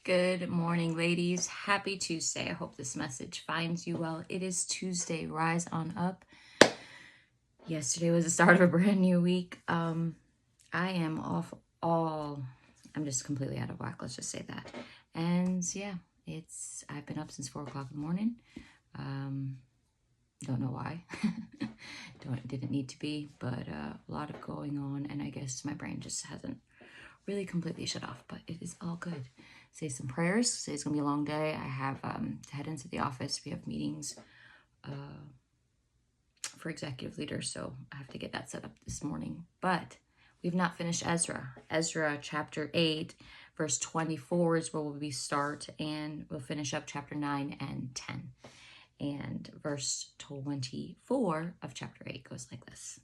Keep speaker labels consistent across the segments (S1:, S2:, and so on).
S1: Good morning, ladies. Happy Tuesday. I hope this message finds you well. It is Tuesday. Rise on up. Yesterday was the start of a brand new week. I am off I'm just completely out of whack. Let's just say that. And yeah, I've been up since 4 o'clock in the morning. Don't know why. Didn't need to be, but a lot of going on. And I guess my brain just hasn't really completely shut off, but it is all good. Say some prayers. Today's gonna be a long day. I have to head into the office. We have meetings for executive leaders, so I have to get that set up this morning. But we've not finished Ezra. Ezra chapter 8, verse 24 is where we start, and we'll finish up chapter 9 and 10. And verse 24 of chapter 8 goes like this.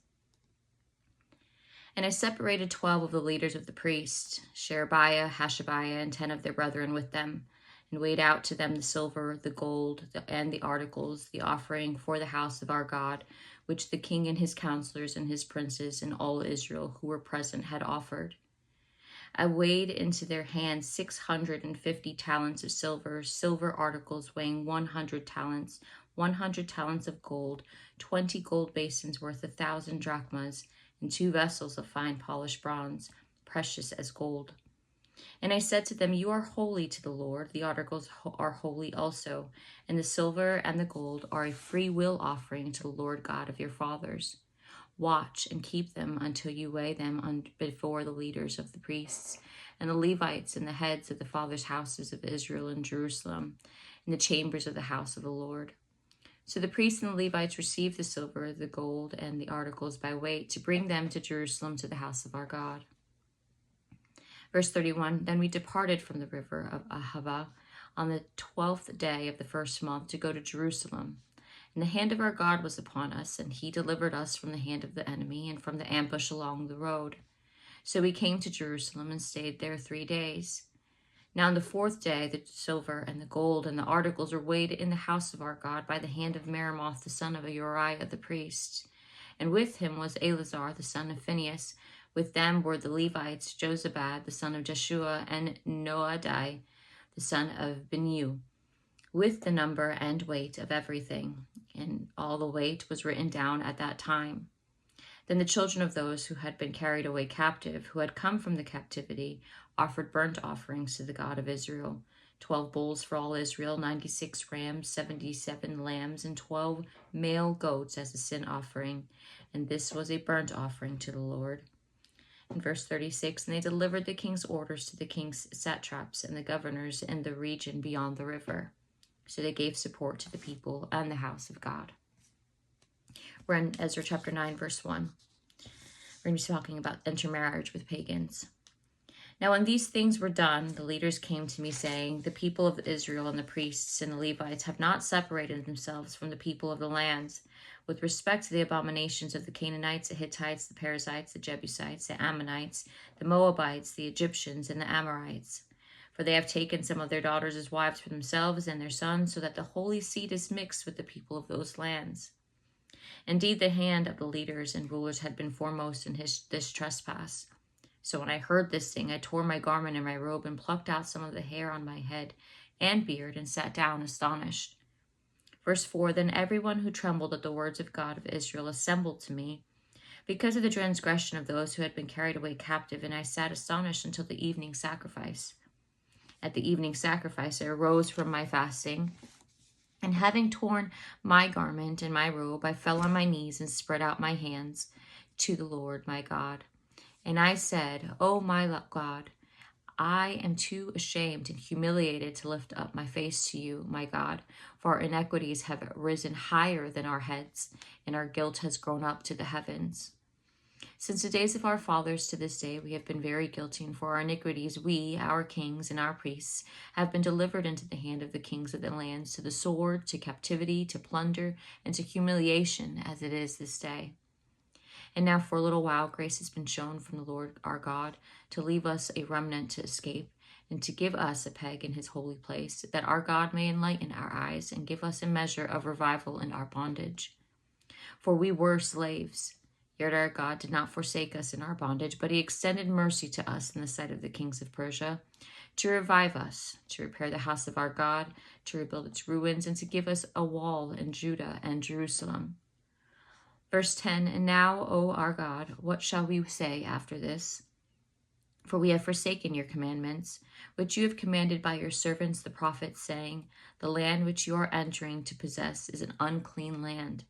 S1: And I separated 12 of the leaders of the priests, Sherebiah, Hashabiah, and 10 of their brethren with them, and weighed out to them the silver, the gold, and the articles, the offering for the house of our God, which the king and his counselors and his princes and all Israel who were present had offered. I weighed into their hands 650 talents of silver, silver articles weighing 100 talents, 100 talents of gold, 20 gold basins worth 1,000 drachmas, and 2 vessels of fine polished bronze, precious as gold. And I said to them, you are holy to the Lord. The articles are holy also, and the silver and the gold are a free will offering to the Lord God of your fathers. Watch and keep them until you weigh them before the leaders of the priests and the Levites and the heads of the fathers' houses of Israel in Jerusalem, in the chambers of the house of the Lord. So the priests and the Levites received the silver, the gold, and the articles by weight to bring them to Jerusalem to the house of our God. Verse 31, then we departed from the river of Ahava on the 12th day of the first month to go to Jerusalem. And the hand of our God was upon us, and he delivered us from the hand of the enemy and from the ambush along the road. So we came to Jerusalem and stayed there 3 days. Now on the 4th day, the silver and the gold and the articles were weighed in the house of our God by the hand of Meremoth, the son of Uriah the priest. And with him was Eleazar, the son of Phinehas. With them were the Levites, Jozabad, the son of Jeshua, and Noaddai, the son of Binu, with the number and weight of everything. And all the weight was written down at that time. Then the children of those who had been carried away captive, who had come from the captivity, offered burnt offerings to the God of Israel, 12 bulls for all Israel, 96 rams, 77 lambs, and 12 male goats as a sin offering. And this was a burnt offering to the Lord. In verse 36, and they delivered the king's orders to the king's satraps and the governors in the region beyond the river. So they gave support to the people and the house of God. We're in Ezra chapter 9, verse 1. We're going to be talking about intermarriage with pagans. Now when these things were done, the leaders came to me saying, the people of Israel and the priests and the Levites have not separated themselves from the people of the lands with respect to the abominations of the Canaanites, the Hittites, the Perizzites, the Jebusites, the Ammonites, the Moabites, the Egyptians, and the Amorites. For they have taken some of their daughters as wives for themselves and their sons, so that the holy seed is mixed with the people of those lands. Indeed, the hand of the leaders and rulers had been foremost in this trespass. So when I heard this thing, I tore my garment and my robe and plucked out some of the hair on my head and beard and sat down astonished. Verse 4, then everyone who trembled at the words of God of Israel assembled to me because of the transgression of those who had been carried away captive, and I sat astonished until the evening sacrifice. At the evening sacrifice, I arose from my fasting, and having torn my garment and my robe, I fell on my knees and spread out my hands to the Lord my God. And I said, O my God, I am too ashamed and humiliated to lift up my face to you, my God, for our iniquities have risen higher than our heads, and our guilt has grown up to the heavens. Since the days of our fathers to this day, we have been very guilty, and for our iniquities, we, our kings and our priests, have been delivered into the hand of the kings of the lands, to the sword, to captivity, to plunder, and to humiliation, as it is this day. And now for a little while, grace has been shown from the Lord our God to leave us a remnant to escape, and to give us a peg in his holy place, that our God may enlighten our eyes and give us a measure of revival in our bondage. For we were slaves, yet our God did not forsake us in our bondage, but he extended mercy to us in the sight of the kings of Persia, to revive us, to repair the house of our God, to rebuild its ruins, and to give us a wall in Judah and Jerusalem. Verse 10, and now, O our God, what shall we say after this? For we have forsaken your commandments, which you have commanded by your servants the prophets, saying, the land which you are entering to possess is an unclean land,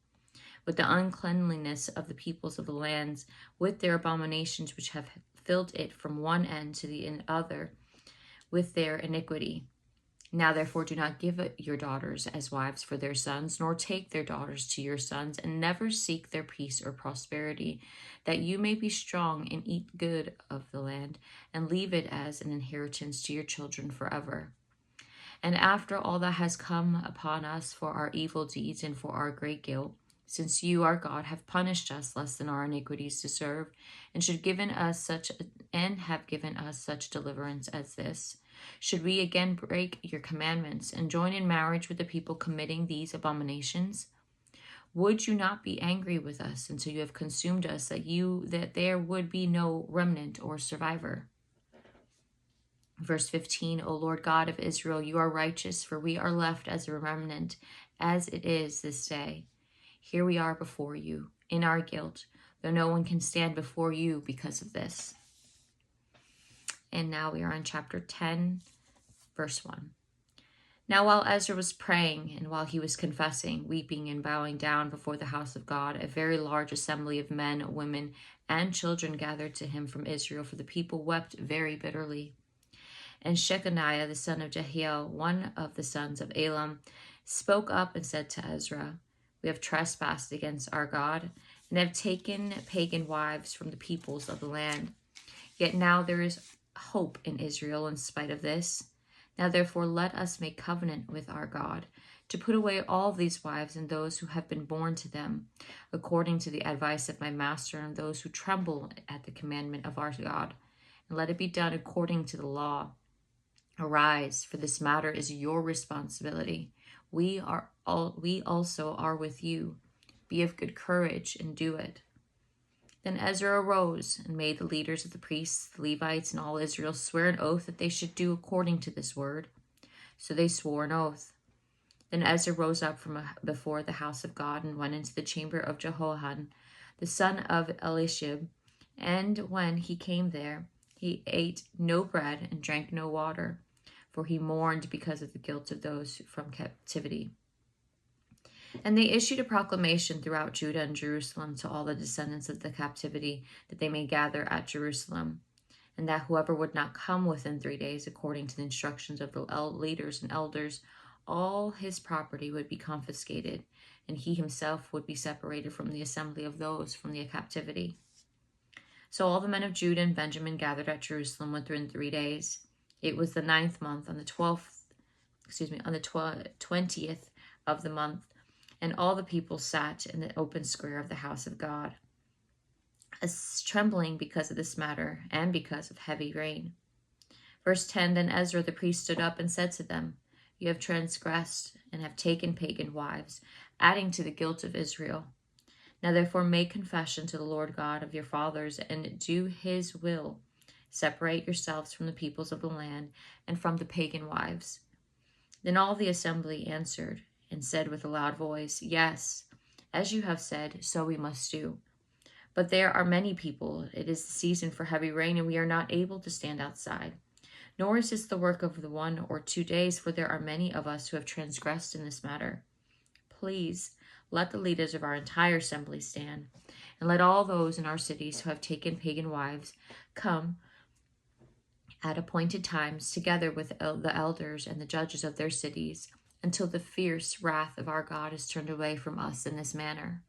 S1: with the uncleanliness of the peoples of the lands, with their abominations which have filled it from one end to the other, with their iniquity. Now therefore do not give your daughters as wives for their sons, nor take their daughters to your sons, and never seek their peace or prosperity, that you may be strong and eat good of the land, and leave it as an inheritance to your children forever. And after all that has come upon us for our evil deeds and for our great guilt, since you, our God, have punished us less than our iniquities deserve, and have given us such deliverance as this, should we again break your commandments and join in marriage with the people committing these abominations? Would you not be angry with us until you have consumed us, that there would be no remnant or survivor? Verse 15, O Lord God of Israel, you are righteous, for we are left as a remnant, as it is this day. Here we are before you, in our guilt, though no one can stand before you because of this. And now we are on chapter 10, verse 1. Now while Ezra was praying, and while he was confessing, weeping, and bowing down before the house of God, a very large assembly of men, women, and children gathered to him from Israel, for the people wept very bitterly. And Shechaniah, the son of Jehiel, one of the sons of Elam, spoke up and said to Ezra, we have trespassed against our God, and have taken pagan wives from the peoples of the land. Yet now there is hope in Israel in spite of this. Now therefore let us make covenant with our God, to put away all these wives and those who have been born to them, according to the advice of my master, and those who tremble at the commandment of our God. And let it be done according to the law. Arise, for this matter is your responsibility. We also are with you. Be of good courage and do it. Then Ezra arose and made the leaders of the priests, the Levites, and all Israel swear an oath that they should do according to this word. So they swore an oath. Then Ezra rose up from before the house of God and went into the chamber of Jehohanan, the son of Elishib. And when he came there, he ate no bread and drank no water, for he mourned because of the guilt of those from captivity. And they issued a proclamation throughout Judah and Jerusalem to all the descendants of the captivity, that they may gather at Jerusalem, and that whoever would not come within 3 days, according to the instructions of the leaders and elders, all his property would be confiscated, and he himself would be separated from the assembly of those from the captivity. So all the men of Judah and Benjamin gathered at Jerusalem within 3 days. It was the 9th month, on the 20th of the month, and all the people sat in the open square of the house of God, trembling because of this matter and because of heavy rain. Verse 10, then Ezra the priest stood up and said to them, you have transgressed and have taken pagan wives, adding to the guilt of Israel. Now therefore make confession to the Lord God of your fathers, and do his will. Separate yourselves from the peoples of the land and from the pagan wives. Then all the assembly answered and said with a loud voice, yes, as you have said, so we must do. But there are many people, it is the season for heavy rain, and we are not able to stand outside. Nor is this the work of the 1 or 2 days, for there are many of us who have transgressed in this matter. Please let the leaders of our entire assembly stand, and let all those in our cities who have taken pagan wives come at appointed times, together with the elders and the judges of their cities, until the fierce wrath of our God is turned away from us in this manner.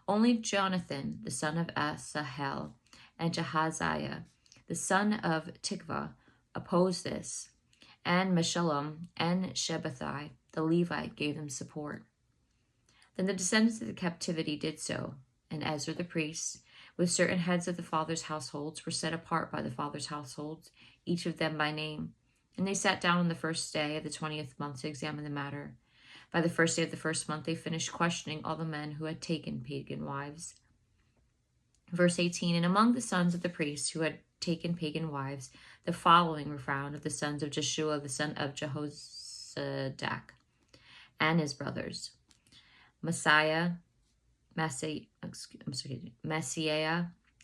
S1: Only Jonathan, the son of Asahel, and Jahaziah, the son of Tikvah, opposed this, and Meshullam and Shabbathai, the Levite, gave them support. Then the descendants of the captivity did so, and Ezra the priest, with certain heads of the fathers' households, were set apart by the fathers' households, each of them by name. And they sat down on the first day of the 20th month to examine the matter. By the first day of the first month, they finished questioning all the men who had taken pagan wives. Verse 18, and among the sons of the priests who had taken pagan wives, The following were found of the sons of Jeshua, the son of Jehozadak, and his brothers: Messiah, Messiah,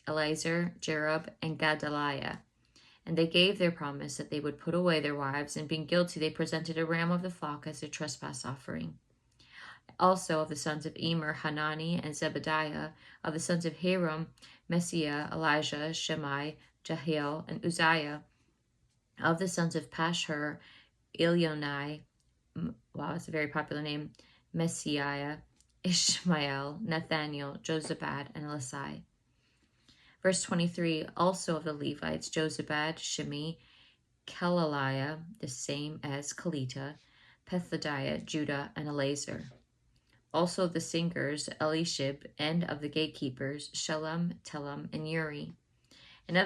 S1: Eleazar, Jerub, and Gedaliah. And they gave their promise that they would put away their wives, and being guilty, they presented a ram of the flock as a trespass offering. Also of the sons of Emer, Hanani, and Zebediah; of the sons of Hiram, Messiah, Elijah, Shemai, Jehiel, and Uzziah; of the sons of Pashur, Elionai, wow, that's a very popular name, Messiah, Ishmael, Nathaniel, Jozabad, and Elisai. Verse 23, also of the Levites, Jozabad, Shimi, Kelaliah, the same as Kelita, Pethadiah, Judah, and Eleazar. Also of the singers, Elishib, and of the gatekeepers, Shalom, Telem, and Uri. And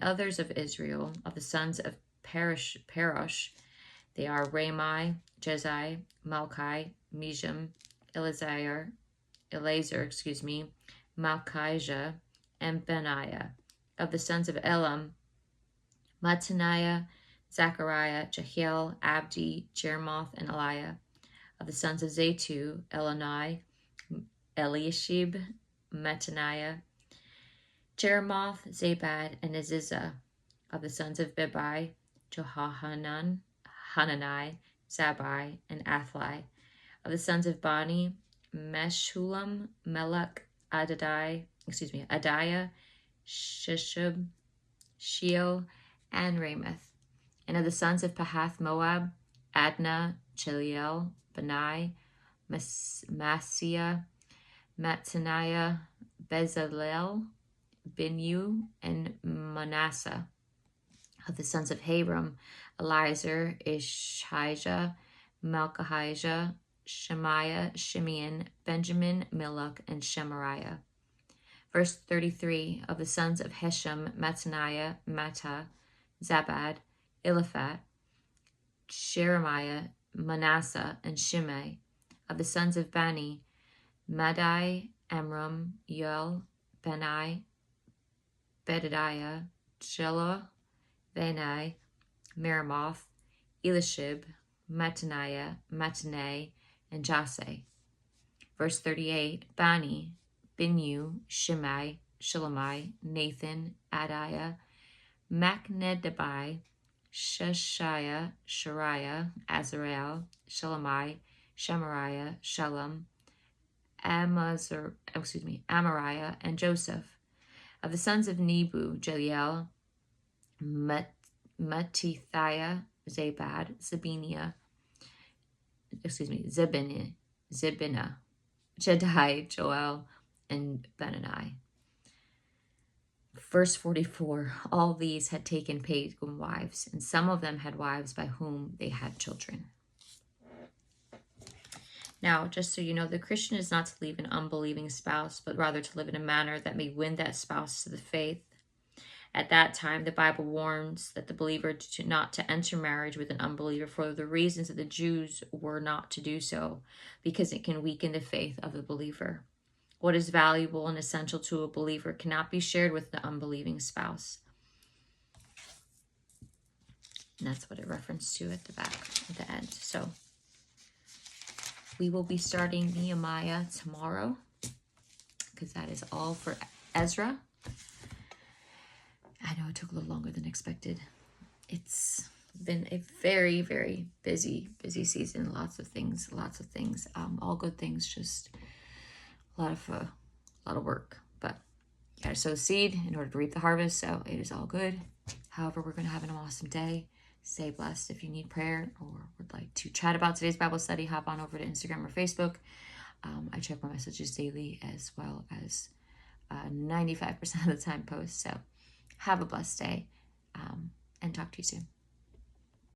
S1: others of Israel, of the sons of Parosh, they are Ramai, Jezai, Malchi, Mijam, Eleazar, Malchijah, and Benaiah. Of the sons of Elam, Mattaniah, Zechariah, Jehiel, Abdi, Jeremoth, and Eliah. Of the sons of Zatu, Elonai, Eliashib, Mattaniah, Jeremoth, Zabad, and Aziza. Of the sons of Bebai, Johanan, Hanani, Zabai, and Athli. Of the sons of Bani, Meshulam, Melech, Adiah, Shishub, Sheo, and Ramoth. And of the sons of Pahath Moab, Adnah, Chiliel, Benai, Masiah, Mattaniah, Bezalel, Binu, and Manasseh. Of the sons of Haram, Eliezer, Ishijah, Malchijah, Shemaiah, Shimeon, Benjamin, Milach, and Shemariah. Verse 33, of the sons of Heshem, Mattaniah, Mattah, Zabad, Eliphat, Jeremiah, Manasseh, and Shimei. Of the sons of Bani, Madai, Amram, Yoel, Benai, Bedadiah, Shelah, Benai, Meremoth, Elishib, Mattaniah, Mattanai, and Jasei. Verse 38, Bani, Binu, Shimei, Shilamai, Nathan, Adiah, Macnedabai, Sheshiah, Shariah, Azarel, Shalamai, Shemariah, Shalom, Amariah, and Joseph. Of the sons of Nebu, Jeliel, Mattithiah, Zabad, Zebina, Jedai, Joel, and Benani. Verse 44, all these had taken pagan wives, and some of them had wives by whom they had children. Now, just so you know, the Christian is not to leave an unbelieving spouse, but rather to live in a manner that may win that spouse to the faith. At that time, the Bible warns that the believer not to enter marriage with an unbeliever for the reasons that the Jews were not to do so, because it can weaken the faith of the believer. What is valuable and essential to a believer cannot be shared with the unbelieving spouse. And that's what it referenced to at the back, at the end. So we will be starting Nehemiah tomorrow, because that is all for Ezra. I know it took a little longer than expected. It's been a very, very busy season. Lots of things, all good things, just a lot of work. But you gotta sow seed in order to reap the harvest, so it is all good. However, we're gonna have an awesome day. Stay blessed. If you need prayer or would like to chat about today's Bible study, hop on over to Instagram or Facebook. I check my messages daily, as well as 95% of the time post. So have a blessed day, and talk to you soon.